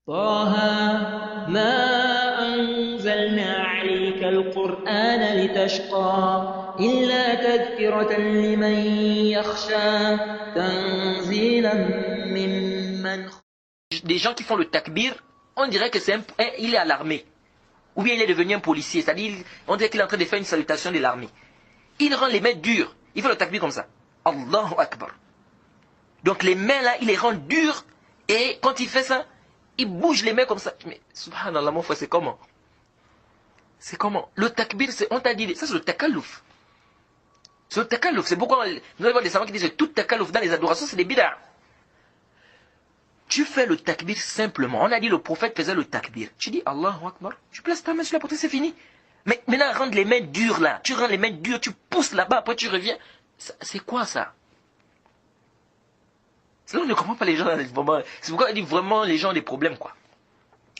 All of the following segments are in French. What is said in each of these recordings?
طه ما أنزلنا عليك القرآن لتشقى إلا تذكرة لمن يخشى تنزيلا ممن. Des gens qui font le takbir, on dirait que il est à l'armée. Ou bien il est devenu un policier, c'est-à-dire on dirait qu'il est en train de faire une salutation de l'armée. Il rend les mains dures, il fait le takbir comme ça. Allahu Akbar. Donc les mains là, il les rend dures et quand il fait ça, il bouge les mains comme ça. Mais subhanallah mon frère, c'est comment? C'est comment? Le takbir, on t'a dit, ça c'est le takalouf. C'est le takalouf, c'est pourquoi nous allons voir des savants qui disent que tout takalouf dans les adorations c'est des bid'ah. Tu fais le takbir simplement. On a dit le prophète faisait le takbir. Tu dis Allahu Akbar. Tu places ta main sur la poitrine, c'est fini. Mais maintenant, rendre les mains dures là. Tu rends les mains dures, tu pousses là-bas, après tu reviens. C'est quoi ça? C'est là on ne comprend pas les gens. C'est pourquoi on dit vraiment les gens ont des problèmes quoi.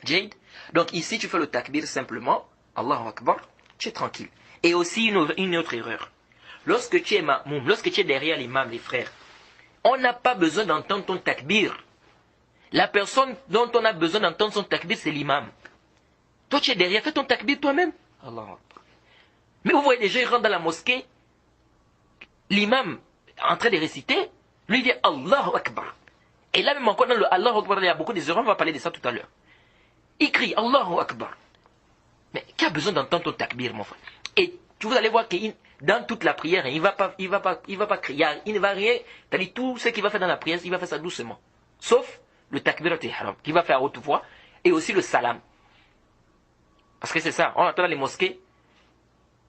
Jade. Donc ici, tu fais le takbir simplement. Allahu Akbar. Tu es tranquille. Et aussi une autre erreur. Lorsque tu es ma'moum, lorsque tu es derrière l'imam, les frères, on n'a pas besoin d'entendre ton takbir. La personne dont on a besoin d'entendre son takbir, c'est l'imam. Toi, tu es derrière, fais ton takbir toi-même. Allah Akbar. Mais vous voyez, les gens ils rentrent dans la mosquée, l'imam en train de réciter, lui dit Allahu Akbar. Et là, même encore dans le Allahu Akbar, il y a beaucoup d'erreurs, on va parler de ça tout à l'heure. Il crie Allahu Akbar. Mais qui a besoin d'entendre ton takbir, mon frère? Et vous allez voir que dans toute la prière, il va pas crier, il ne va rien. C'est-à-dire tout ce qu'il va faire dans la prière, il va faire ça doucement. Sauf le takbirat ihram, qui va faire à haute voix, et aussi le salam. Parce que c'est ça, on entend dans les mosquées,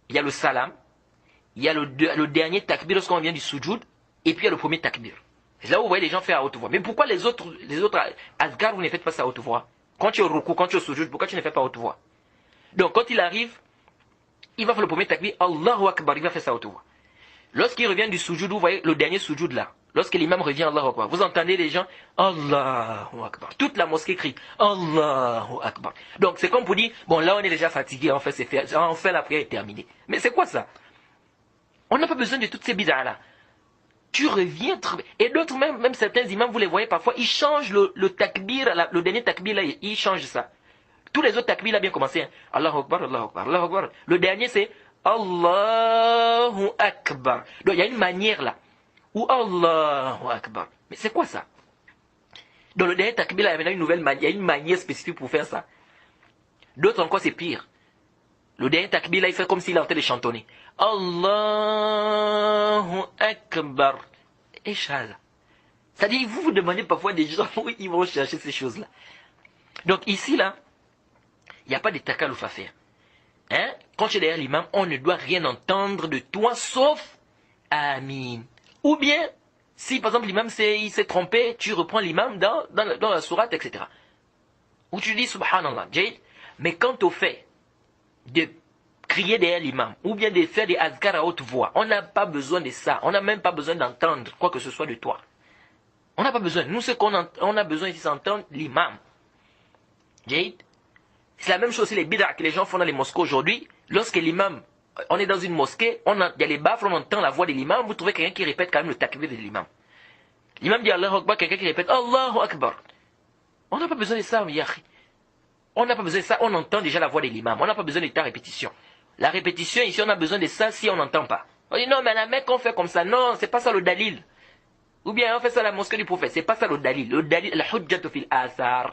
il y a le salam, il y a le dernier takbir lorsqu'on vient du sujoud, et puis il y a le premier takbir. C'est là où vous voyez les gens faire à haute voix. Mais pourquoi les autres azkar, vous ne faites pas ça à haute voix? Quand tu es au ruku, quand tu es au sujoud, pourquoi tu ne fais pas à haute voix? Donc quand il arrive, il va faire le premier takbir, Allahu Akbar, il va faire ça à haute voix. Lorsqu'il revient du sujoud, vous voyez le dernier sujoud là. Lorsque l'imam revient, Allahu Akbar. Vous entendez les gens, Allahu Akbar. Toute la mosquée crie, Allahu Akbar. Donc c'est comme pour dire, bon là on est déjà fatigué, en fait la prière est terminée. Mais c'est quoi ça? On n'a pas besoin de toutes ces bizarres là. Tu reviens, et d'autres même certains imams, vous les voyez parfois, ils changent le takbir, le dernier takbir là, ils changent ça. Tous les autres takbir là bien commencé, hein. Allahu Akbar, Allahu Akbar, Allahu Akbar. Le dernier c'est Allahu Akbar. Donc il y a une manière là. Ou Allahu Akbar. Mais c'est quoi ça? Dans le dernier takbir, il y a une nouvelle manière, il y a une manière spécifique pour faire ça. D'autres encore, c'est pire. Le dernier takbir, il fait comme s'il est en train de chantonner. Allahu Akbar. Et chala. C'est-à-dire, vous vous demandez parfois des gens où ils vont chercher ces choses-là. Donc ici, là, il n'y a pas de takalouf à faire. Hein? Quand tu es derrière l'imam, on ne doit rien entendre de toi, sauf Amin. Ou bien, si par exemple l'imam il s'est trompé, tu reprends l'imam dans la sourate, etc. Ou tu dis subhanallah, Jade. Mais quant au fait de crier derrière l'imam, ou bien de faire des azkar à haute voix, on n'a pas besoin de ça. On n'a même pas besoin d'entendre quoi que ce soit de toi. On n'a pas besoin. Nous, ce qu'on a besoin ici, c'est d'entendre l'imam. Jade. C'est la même chose aussi les bid'ah que les gens font dans les mosquées aujourd'hui. Lorsque l'imam, on est dans une mosquée, il y a les baffles, on entend la voix de l'imam, vous trouvez quelqu'un qui répète quand même le takbir de l'imam. L'imam dit Allahu Akbar, quelqu'un qui répète Allahu Akbar. On n'a pas besoin de ça, yahi. On n'a pas besoin de ça, on entend déjà la voix de l'imam. On n'a pas besoin de ta répétition. La répétition, ici, on a besoin de ça si on n'entend pas. On dit non, mais la mec, on fait comme ça. Non, c'est pas ça le dalil. Ou bien on fait ça à la mosquée du prophète. C'est pas ça le dalil. Le dalil, la hujjatu fil athar.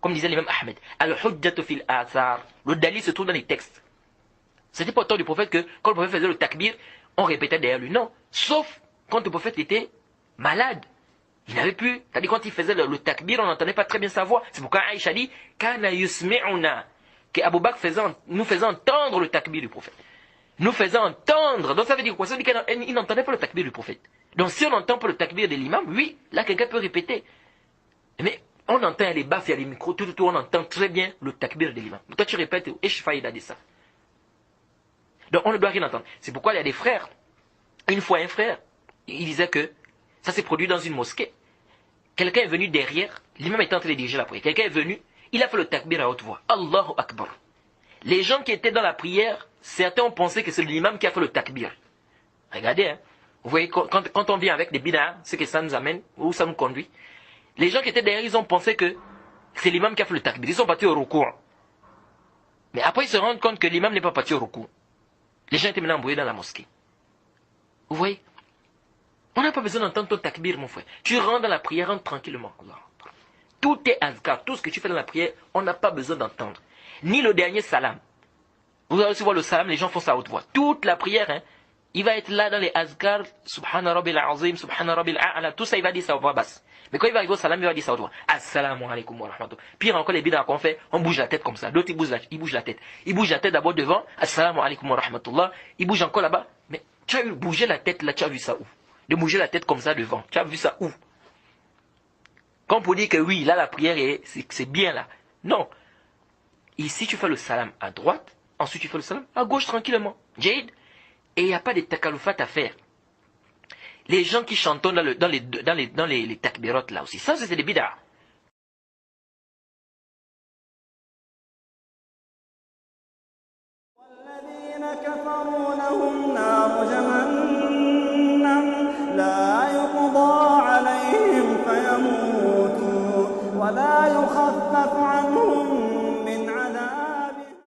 Comme disait l'imam Ahmed. Al-hujjatu fil athar. Le dalil se trouve dans les textes. C'était pas au temps du prophète que quand le prophète faisait le takbir, on répétait derrière lui. Non. Sauf quand le prophète était malade. Il n'avait plus. C'est-à-dire quand il faisait le takbir, on n'entendait pas très bien sa voix. C'est pourquoi Aïcha dit Kana yusmi'una. Que Abu Bakr nous faisait entendre le takbir du prophète. Nous faisait entendre. Donc ça veut dire quoi? Ça veut dire qu'il n'entendait pas le takbir du prophète. Donc si on n'entend pas le takbir de l'imam, oui, là quelqu'un peut répéter. Mais on entend les baffes, il y a les micros, tout, on entend très bien le takbir de l'imam. Toi tu répètes, et je failli de ça. Donc on ne doit rien entendre. C'est pourquoi il y a des frères. Une fois un frère, il disait que ça s'est produit dans une mosquée. Quelqu'un est venu derrière, l'imam était en train de diriger la prière. Quelqu'un est venu, il a fait le takbir à haute voix. Allahu Akbar. Les gens qui étaient dans la prière, certains ont pensé que c'est l'imam qui a fait le takbir. Regardez, hein. Vous voyez, quand on vient avec des bid'ah, ce que ça nous amène, où ça nous conduit. Les gens qui étaient derrière, ils ont pensé que C'est l'imam qui a fait le takbir. Ils sont partis au recours. Mais après, ils se rendent compte que l'imam n'est pas parti au recours. Les gens étaient maintenant embrouillés dans la mosquée. Vous voyez? On n'a pas besoin d'entendre ton takbir, mon frère. Tu rentres dans la prière, rentre tranquillement. Tout est azkar. Tout ce que tu fais dans la prière, on n'a pas besoin d'entendre. Ni le dernier salam. Vous allez aussi voir le salam, les gens font ça à haute voix. Toute la prière, hein, il va être là dans les azkar, subhana rabbil azim, subhana rabbil a'la, tout ça, il va dire ça à voix basse. Mais quand il va arriver au salam, il va dire ça à haute voix. Assalamu alaikum wa rahmatullah. Pire encore, les bid'a qu'on fait, on bouge la tête comme ça. D'autres, ils bougent la tête. Ils bougent la tête d'abord devant, assalamu alaikum wa rahmatullah. Ils bougent encore là-bas. Mais tu as bougé la tête là, tu as vu ça où? De bouger la tête comme ça devant. Tu as vu ça où? Comme pour dire que oui, là, la prière, c'est bien là. Non. Ici, tu fais le salam à droite. Ensuite, tu fais le salam à gauche tranquillement. Jade. Et il n'y a pas de takalufat à faire. Les gens qui chantonnent dans les takbirot là aussi. Ça, c'est des bid'a. ولا يخفف عنهم